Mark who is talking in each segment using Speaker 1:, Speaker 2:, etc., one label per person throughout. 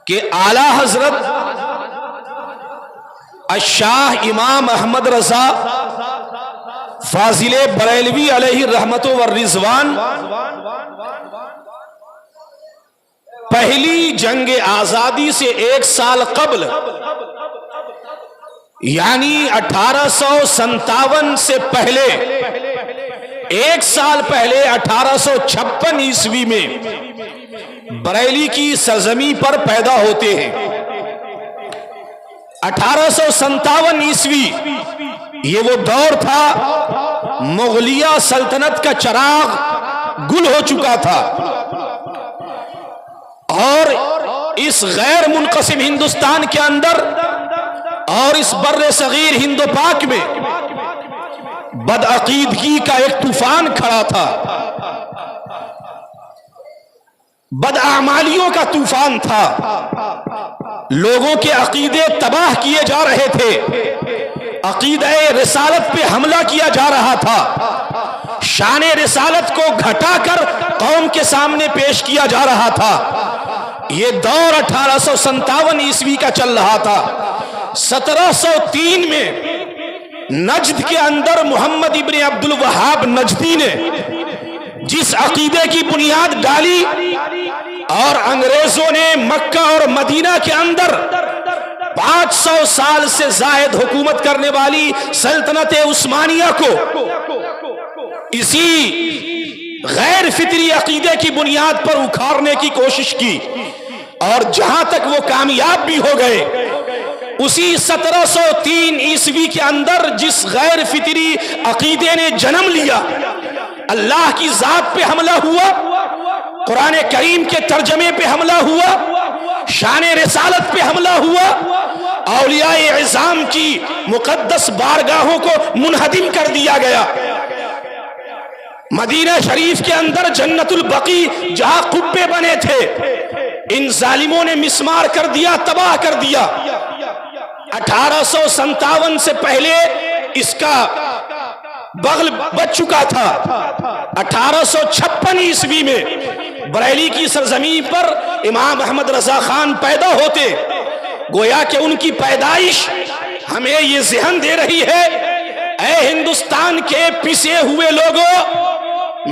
Speaker 1: کہ اعلی حضرت الشاہ امام احمد رضا فاضل بریلوی علیہ رحمت و رضوان پہلی جنگ آزادی سے 1 سال قبل یعنی 1857 سے پہلے 1 سال پہلے 1856 عیسوی میں بریلی کی سرزمین پر پیدا ہوتے ہیں۔ 1857 عیسوی یہ وہ دور تھا مغلیہ سلطنت کا چراغ گل ہو چکا تھا اور اس غیر منقسم ہندوستان کے اندر اور اس بر صغیر ہند و پاک میں بدعقیدگی کا ایک طوفان کھڑا تھا، بدعمالیوں کا طوفان تھا، لوگوں کے عقیدے تباہ کیے جا رہے تھے، عقیدہ رسالت پہ حملہ کیا جا رہا تھا، شان رسالت کو گھٹا کر قوم کے سامنے پیش کیا جا رہا تھا۔ یہ دور 1857 عیسوی کا چل رہا تھا۔ 1703 میں نجد کے اندر محمد ابن عبد الوہاب نجدی نے جس عقیدے کی بنیاد ڈالی اور انگریزوں نے مکہ اور مدینہ کے اندر 500 سال سے زائد حکومت کرنے والی سلطنت عثمانیہ کو اسی غیر فطری عقیدے کی بنیاد پر اکھاڑنے کی کوشش کی اور جہاں تک وہ کامیاب بھی ہو گئے، اسی 1703 عیسوی کے اندر جس غیر فطری عقیدے نے جنم لیا، اللہ کی ذات پہ حملہ ہوا، قرآن کریم کے ترجمے پہ حملہ ہوا، شان رسالت پہ حملہ ہوا، اولیاء اعظام کی مقدس بارگاہوں کو منہدم کر دیا گیا۔ مدینہ شریف کے اندر جنت البقیع جہاں قبے بنے تھے، ان ظالموں نے مسمار کر دیا، تباہ کر دیا۔ 1857 سے پہلے اس کا بغل بچ چکا تھا۔ 1856 عیسوی میں بریلی کی سرزمین پر امام احمد رضا خان پیدا ہوتے، گویا کہ ان کی پیدائش ہمیں یہ ذہن دے رہی ہے، اے ہندوستان کے پسے ہوئے لوگوں،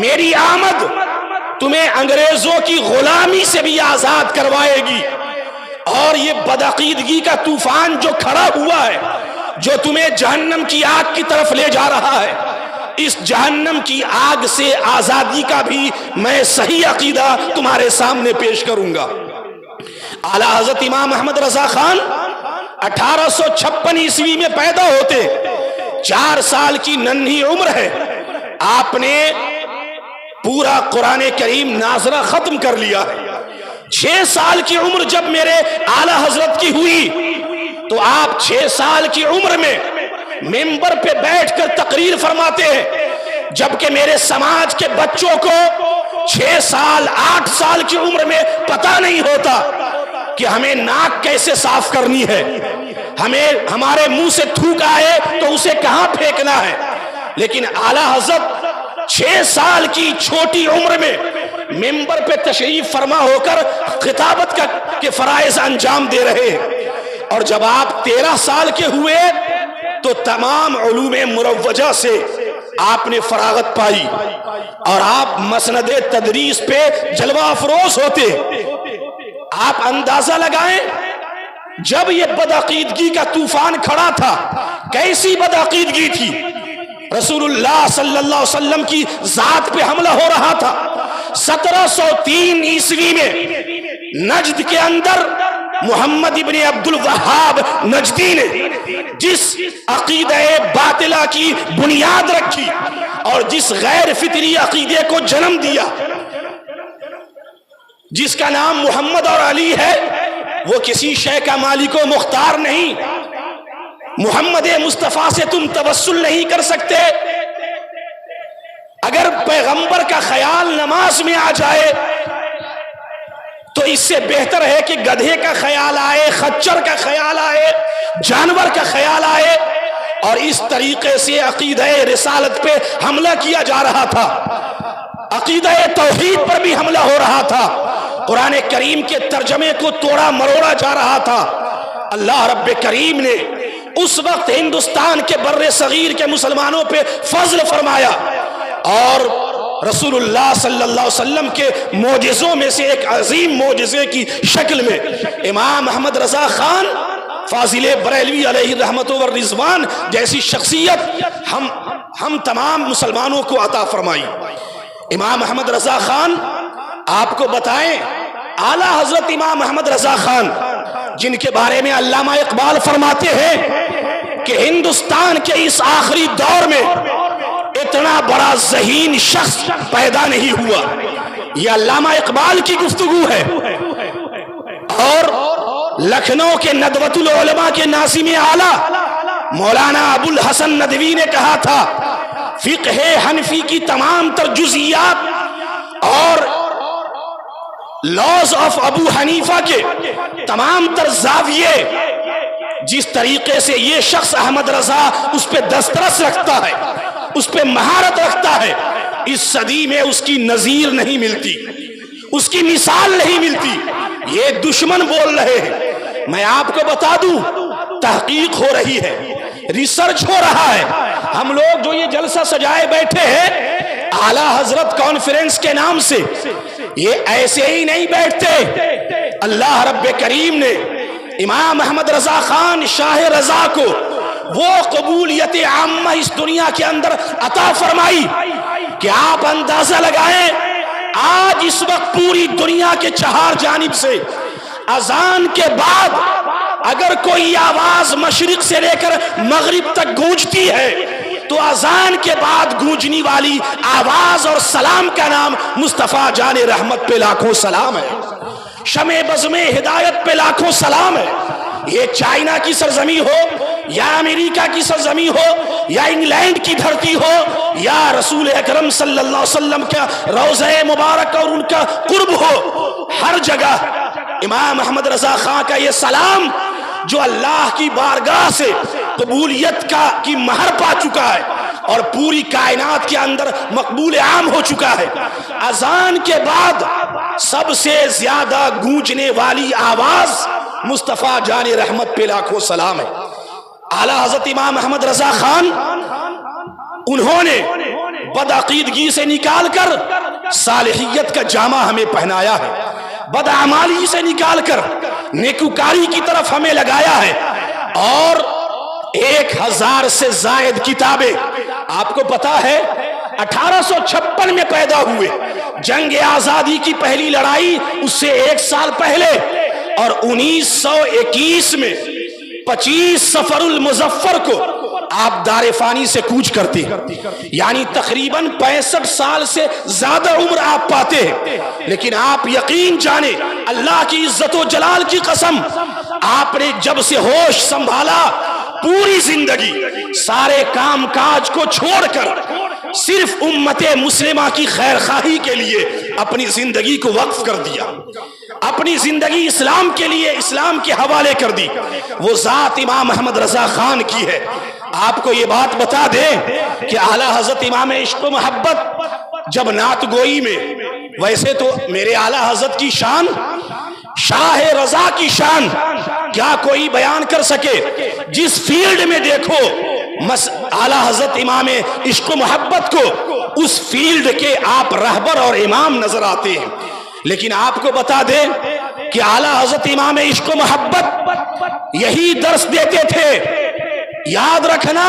Speaker 1: میری آمد تمہیں انگریزوں کی غلامی سے بھی آزاد کروائے گی، اور یہ بدعقیدگی کا طوفان جو کھڑا ہوا ہے، جو تمہیں جہنم کی آگ کی طرف لے جا رہا ہے، اس جہنم کی آگ سے آزادی کا بھی میں صحیح عقیدہ تمہارے سامنے پیش کروں گا۔ اعلیٰ حضرت امام احمد رضا خان 1856 عیسوی میں پیدا ہوتے، 4 سال کی ننھی عمر ہے، آپ نے پورا قرآن کریم ناظرہ ختم کر لیا ہے۔ 6 سال کی عمر جب میرے اعلیٰ حضرت کی ہوئی تو آپ 6 سال کی عمر میں ممبر پہ بیٹھ کر تقریر فرماتے ہیں، جبکہ میرے سماج کے بچوں کو 6 سال 8 سال کی عمر میں پتہ نہیں ہوتا کہ ہمیں ناک کیسے صاف کرنی ہے، ہمارے منہ سے تھوک آئے تو اسے کہاں پھینکنا ہے، لیکن اعلیٰ حضرت 6 سال کی چھوٹی عمر میں ممبر پہ تشریف فرما ہو کر خطابت کے فرائض انجام دے رہے ہیں، اور جب آپ 13 سال کے ہوئے تو تمام علوم مروجہ سے آپ نے فراغت پائی اور آپ مسند تدریس پہ جلوہ افروز ہوتے۔ آپ اندازہ لگائیں، جب یہ بدعقیدگی کا طوفان کھڑا تھا، کیسی بدعقیدگی تھی؟ رسول اللہ صلی اللہ علیہ وسلم کی ذات پہ حملہ ہو رہا تھا۔ 1703 عیسوی میں نجد کے اندر محمد ابن عبد الوہاب نجدی نے جس عقیدہ باطلہ کی بنیاد رکھی اور جس غیر فطری عقیدے کو جنم دیا، جس کا نام محمد اور علی ہے، وہ کسی شے کا مالک و مختار نہیں۔ محمد مصطفیٰ سے تم توسل نہیں کر سکتے۔ اگر پیغمبر کا خیال نماز میں آ جائے تو اس سے بہتر ہے کہ گدھے کا خیال آئے، خچر کا خیال آئے، جانور کا خیال آئے، اور اس طریقے سے عقیدہ رسالت پہ حملہ کیا جا رہا تھا، عقیدہ توحید پر بھی حملہ ہو رہا تھا۔ قرآن کریم کے ترجمے کو توڑا مروڑا جا رہا تھا، اللہ رب کریم نے اس وقت ہندوستان کے بر صغیر کے مسلمانوں پہ فضل فرمایا، اور رسول اللہ صلی اللہ علیہ وسلم کے معجزوں میں سے ایک عظیم معجزے کی شکل میں امام احمد رضا خان فاضل بریلوی علیہ رحمت و رضوان جیسی شخصیت ہم تمام مسلمانوں کو عطا فرمائی۔ امام احمد رضا خان آپ کو بتائیں، اعلیٰ حضرت امام احمد رضا خان جن کے بارے میں علامہ اقبال فرماتے ہیں کہ ہندوستان کے اس آخری دور میں اتنا بڑا ذہین شخص پیدا نہیں ہوا، یہ علامہ اقبال کی گفتگو ہے۔ اور لکھنؤ کے ندوۃ العلماء کے ناظم اعلیٰ مولانا ابو الحسن ندوی نے کہا تھا، فقہ حنفی کی تمام تر جزئیات اور لاز آف ابو حنیفہ کے تمام تر زاویے جس طریقے سے یہ شخص احمد رضا اس پہ دسترس رکھتا ہے، اس پہ مہارت رکھتا ہے، اس صدی میں اس کی نظیر نہیں ملتی، اس کی مثال نہیں ملتی۔ یہ دشمن بول رہے ہیں، میں آپ کو بتا دوں تحقیق ہو رہی ہے، ریسرچ ہو رہا ہے۔ ہم لوگ جو یہ جلسہ سجائے بیٹھے ہیں اعلیٰ حضرت کانفرنس کے نام سے، یہ ایسے ہی نہیں بیٹھتے۔ اللہ رب کریم نے امام احمد رضا خان شاہ رضا کو وہ قبولیت عامہ اس دنیا کے اندر عطا فرمائی کہ آپ اندازہ لگائیں، آج اس وقت پوری دنیا کے چہار جانب سے اذان کے بعد اگر کوئی آواز مشرق سے لے کر مغرب تک گونجتی ہے تو اذان کے بعد گونجنے والی آواز اور سلام کا نام مصطفیٰ جان رحمت پہ لاکھوں سلام ہے، شمع بزم ہدایت پہ لاکھوں سلام ہے۔ یہ چائنا کی سرزمی ہو یا امریکہ کی سرزمی ہو یا انگلینڈ کی دھرتی ہو یا رسول اکرم صلی اللہ علیہ وسلم کا روضہ مبارک اور ان کا قرب ہو، ہر جگہ امام احمد رضا خان کا یہ سلام جو اللہ کی بارگاہ سے قبولیت کی مہر پا چکا ہے اور پوری کائنات کے اندر مقبول عام ہو چکا ہے، اذان کے بعد سب سے زیادہ گونجنے والی آواز مصطفیٰ جان رحمت پہ لاکھوں سلام ہے۔ اعلیٰ حضرت امام احمد رضا خان انہوں نے بدعقیدگی سے نکال کر صالحیت کا جامہ ہمیں پہنایا ہے، بدعمالی سے نکال کر نیکوکاری کی طرف ہمیں لگایا ہے، اور 1000 سے زائد کتابیں آپ کو پتا ہے 1856 میں پیدا ہوئے، جنگ آزادی کی پہلی لڑائی اس سے 1 سال پہلے، اور 1921 میں 25 صفر المظفر کو آپ دار فانی سے کوچ کرتے ہیں، یعنی تقریباً 65 سال سے زیادہ عمر آپ پاتے ہیں، لیکن آپ یقین جانیں اللہ کی عزت و جلال کی قسم، آپ نے جب سے ہوش سنبھالا پوری زندگی سارے کام کاج کو چھوڑ کر صرف امت مسلمہ کی خیر خواہی کے لیے اپنی زندگی کو وقف کر دیا، اپنی زندگی اسلام کے لیے اسلام کے حوالے کر دی۔ وہ ذات امام احمد رضا خان کی ہے۔ آپ کو یہ بات بتا دیں کہ اعلیٰ حضرت امام عشق و محبت جب نعت گوئی میں، ویسے تو میرے اعلیٰ حضرت کی شان، شاہ رضا کی شان کیا کوئی بیان کر سکے؟ جس فیلڈ میں دیکھو اعلیٰ حضرت امام عشق و محبت کو، اس فیلڈ کے آپ رہبر اور امام نظر آتے ہیں۔ لیکن آپ کو بتا دیں کہ اعلیٰ حضرت امام عشق و محبت یہی درس دیتے تھے، یاد رکھنا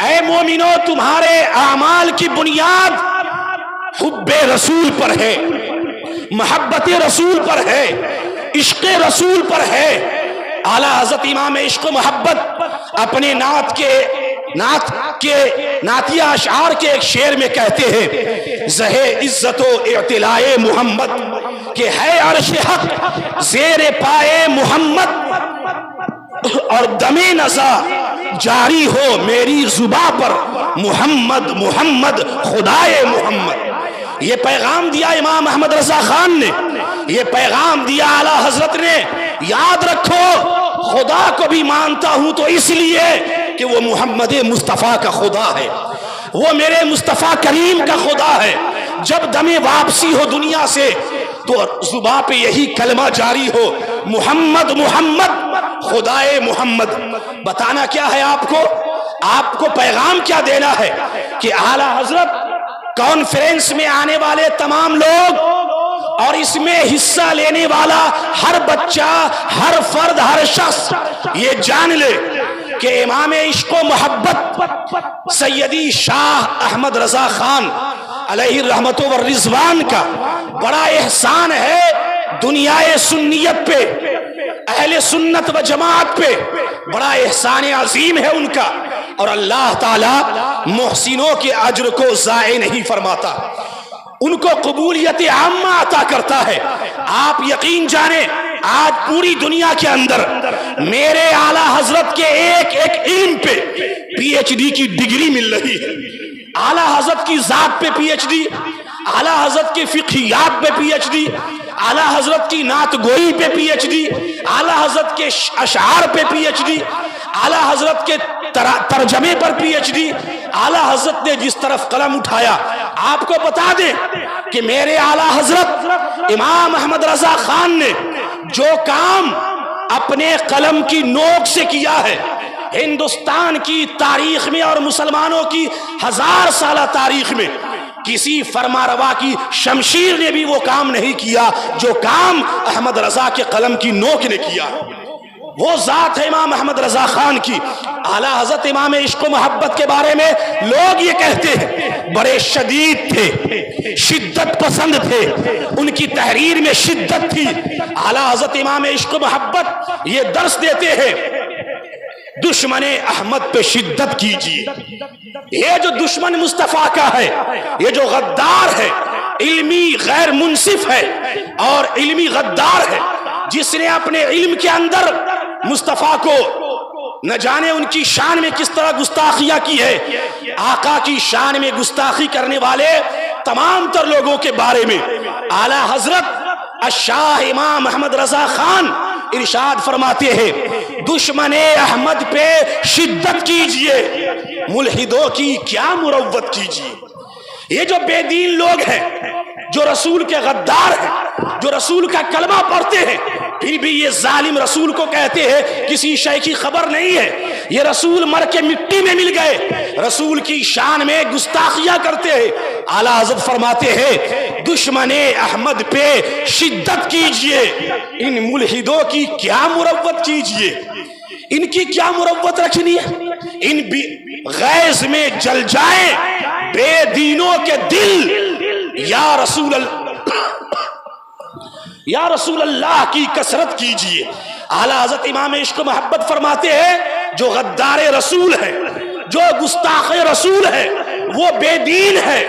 Speaker 1: اے مومنو تمہارے اعمال کی بنیاد حب رسول پر ہے، محبت رسول پر ہے، عشق رسول پر ہے۔ اعلیٰ حضرت امام عشق و محبت اپنے نعتیہ اشعار کے ایک شعر میں کہتے ہیں، زہ عزت و اعتلاء محمد کہ ہے عرش حق زیر پائے محمد، اور دم نزا جاری ہو میری زباں پر محمد محمد خدائے محمد۔ یہ پیغام دیا امام احمد رضا خان نے، یہ پیغام دیا اعلیٰ حضرت نے، یاد رکھو خدا کو بھی مانتا ہوں تو اس لیے کہ وہ محمد مصطفیٰ کا خدا ہے، وہ میرے مصطفیٰ کریم کا خدا ہے۔ جب دم واپسی ہو دنیا سے تو زباں پہ یہی کلمہ جاری ہو، محمد محمد، خدائے محمد۔ بتانا کیا ہے آپ کو پیغام کیا دینا ہے کہ اعلیٰ حضرت کانفرنس میں آنے والے تمام لوگ اور اس میں حصہ لینے والا ہر بچہ، ہر فرد، ہر شخص یہ جان لے کہ امام عشق و محبت سیدی شاہ احمد رضا خان علیہ الرحمت والرضوان کا بڑا احسان ہے دنیا سنیت پہ، اہل سنت و جماعت پہ بڑا احسان عظیم ہے ان کا، اور اللہ تعالی محسنوں کے اجر کو ضائع نہیں فرماتا، ان کو قبولیت عامہ عطا کرتا ہے۔ آپ یقین جانیں آج پوری دنیا کے اندر میرے اعلیٰ حضرت کے ایک ایک علم پہ پی ایچ ڈی کی ڈگری مل رہی ہے، اعلیٰ حضرت کی ذات پہ پی ایچ ڈی، اعلیٰ حضرت کی فقہیات پہ پی ایچ ڈی، اعلیٰ حضرت کی نعت گوئی پہ پی ایچ ڈی، اعلیٰ حضرت کے اشعار پہ پی ایچ ڈی، اعلیٰ حضرت کے ترجمے پر پی ایچ ڈی۔ اعلیٰ حضرت نے جس طرف قلم اٹھایا، آپ کو بتا دیں کہ میرے اعلیٰ حضرت امام احمد رضا خان نے جو کام اپنے قلم کی نوک سے کیا ہے، ہندوستان کی تاریخ میں اور مسلمانوں کی 1000 سالہ تاریخ میں کسی فرماروا کی شمشیر نے بھی وہ کام نہیں کیا جو کام احمد رضا کے قلم کی نوک نے کیا۔ وہ ذات ہے امام احمد رضا خان کی۔ اعلیٰ حضرت امام عشق و محبت کے بارے میں لوگ یہ کہتے ہیں بڑے شدید تھے، شدت پسند تھے، ان کی تحریر میں شدت تھی۔ اعلیٰ حضرت امام عشق و محبت یہ درس دیتے ہیں دشمن احمد پہ شدت کیجیے۔ یہ جو دشمن مصطفیٰ کا ہے، یہ جو غدار ہے، علمی غیر منصف ہے اور علمی غدار ہے، جس نے اپنے علم کے اندر مصطفیٰ کو نہ جانے ان کی شان میں کس طرح گستاخیاں کی ہے۔ آقا کی شان میں گستاخی کرنے والے تمام تر لوگوں کے بارے میں اعلیٰ حضرت الشاہ امام احمد رضا خان ارشاد فرماتے ہیں دشمن احمد پہ شدت کیجئے، ملحدوں کی کیا مروت کیجئے۔ یہ جو بے دین لوگ ہیں، جو رسول کے غدار ہیں، جو رسول کا کلمہ پڑھتے ہیں، پھر بھی یہ ظالم رسول کو کہتے ہیں کسی شے کی خبر نہیں ہے، یہ رسول مر کے مٹی میں مل گئے، رسول کی شان میں گستاخیاں کرتے ہیں۔ اعلیٰ حضرت فرماتے ہیں دشمن احمد پہ شدت کیجئے، ان ملحدوں کی کیا مروت کیجئے۔ ان کی کیا مروت رکھنی ہے؟ ان غیظ میں جل جائیں بے دینوں کے دل، یا رسول اللہ کی کثرت کیجئے۔ اعلیٰ حضرت امام عشق و محبت فرماتے ہیں جو غدار رسول ہے، جو گستاخ رسول ہے، وہ بے دین ہے،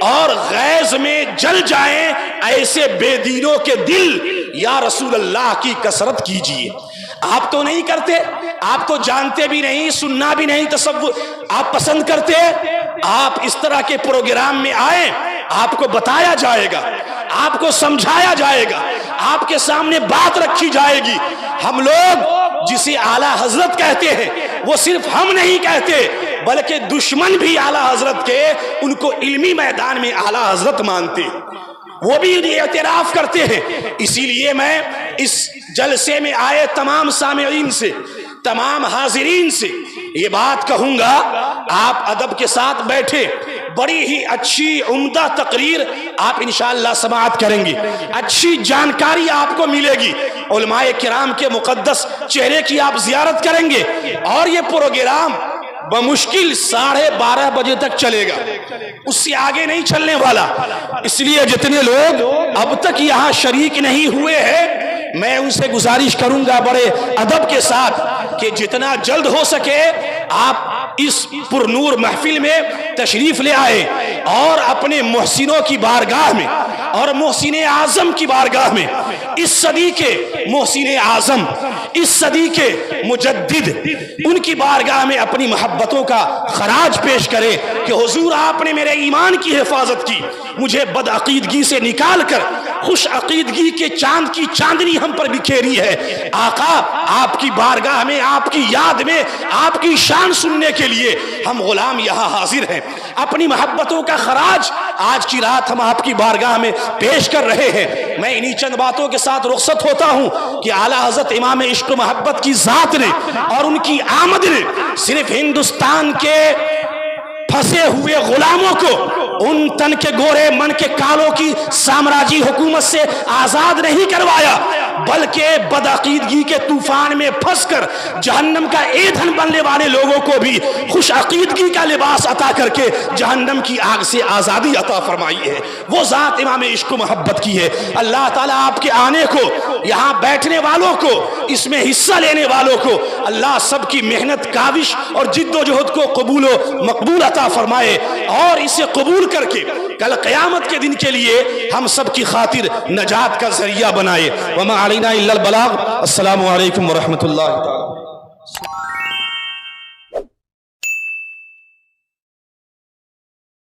Speaker 1: اور غیظ میں جل جائیں ایسے بے دینوں کے دل، یا رسول اللہ کی کثرت کیجئے۔ آپ تو نہیں کرتے، آپ تو جانتے بھی نہیں، سننا بھی نہیں، تصور آپ پسند کرتے ہیں۔ آپ اس طرح کے پروگرام میں آئیں، آپ کو بتایا جائے گا، آپ کو سمجھایا جائے گا، آپ کے سامنے بات رکھی جائے گی۔ ہم لوگ جسے اعلیٰ حضرت کہتے ہیں وہ صرف ہم نہیں کہتے بلکہ دشمن بھی اعلیٰ حضرت کے ان کو علمی میدان میں اعلیٰ حضرت مانتے، وہ بھی اعتراف کرتے ہیں۔ اسی لیے میں اس جلسے میں آئے تمام سامعین سے، تمام حاضرین سے یہ بات کہوں گا، آپ ادب کے ساتھ بیٹھے، بڑی ہی اچھی عمدہ تقریر آپ انشاءاللہ سماعت کریں گے، اچھی جانکاری آپ کو ملے گی، علماء کرام کے مقدس چہرے کی آپ زیارت کریں گے، اور یہ پروگرام بمشکل 12:30 بجے تک چلے گا، اس سے آگے نہیں چلنے والا۔ اس لیے جتنے لوگ اب تک یہاں شریک نہیں ہوئے ہیں، میں ان سے گزارش کروں گا بڑے ادب کے ساتھ کہ جتنا جلد ہو سکے آپ اس پرنور محفل میں تشریف لے آئے اور اپنے محسنوں کی بارگاہ میں اور محسن اعظم کی بارگاہ میں، اس صدی کے محسن اعظم، اس صدی کے مجدد، ان کی بارگاہ میں اپنی محبتوں کا خراج پیش کرے کہ حضور آپ نے میرے ایمان کی حفاظت کی، مجھے بدعقیدگی سے نکال کر خوش عقیدگی کے چاند کی چاندنی ہم پر بکھیری ہے۔ آقا آپ کی بارگاہ میں، آپ کی یاد میں، آپ کی شان سننے کے لیے ہم غلام یہاں حاضر ہیں۔ اپنی محبتوں کا خراج آج کی رات ہم آپ کی بارگاہ میں پیش کر رہے ہیں۔ میں انہی چند باتوں کے ساتھ رخصت ہوتا ہوں کہ اعلیٰ حضرت امام عشق و محبت کی ذات نے اور ان کی آمد نے صرف ہندوستان کے پھنسے ہوئے غلاموں کو ان تن کے گورے من کے کالوں کی سامراجی حکومت سے آزاد نہیں کروایا، بلکہ بدعقیدگی کے طوفان میں پھنس کر جہنم کا ایندھن بننے والے لوگوں کو بھی خوش عقیدگی کا لباس عطا کر کے جہنم کی آگ سے آزادی عطا فرمائی ہے۔ وہ ذات امام عشق و محبت کی ہے۔ اللہ تعالیٰ آپ کے آنے کو، یہاں بیٹھنے والوں کو، اس میں حصہ لینے والوں کو اللہ سب کی محنت، کاوش اور جد و جہد کو قبول و مقبول عطا فرمائے، اور اسے قبول کر کے کل قیامت کے دن کے لیے ہم سب کی خاطر نجات کا ذریعہ بنائے۔ وما علینا الا البلاغ۔ السلام علیکم ورحمۃ اللہ تعالی۔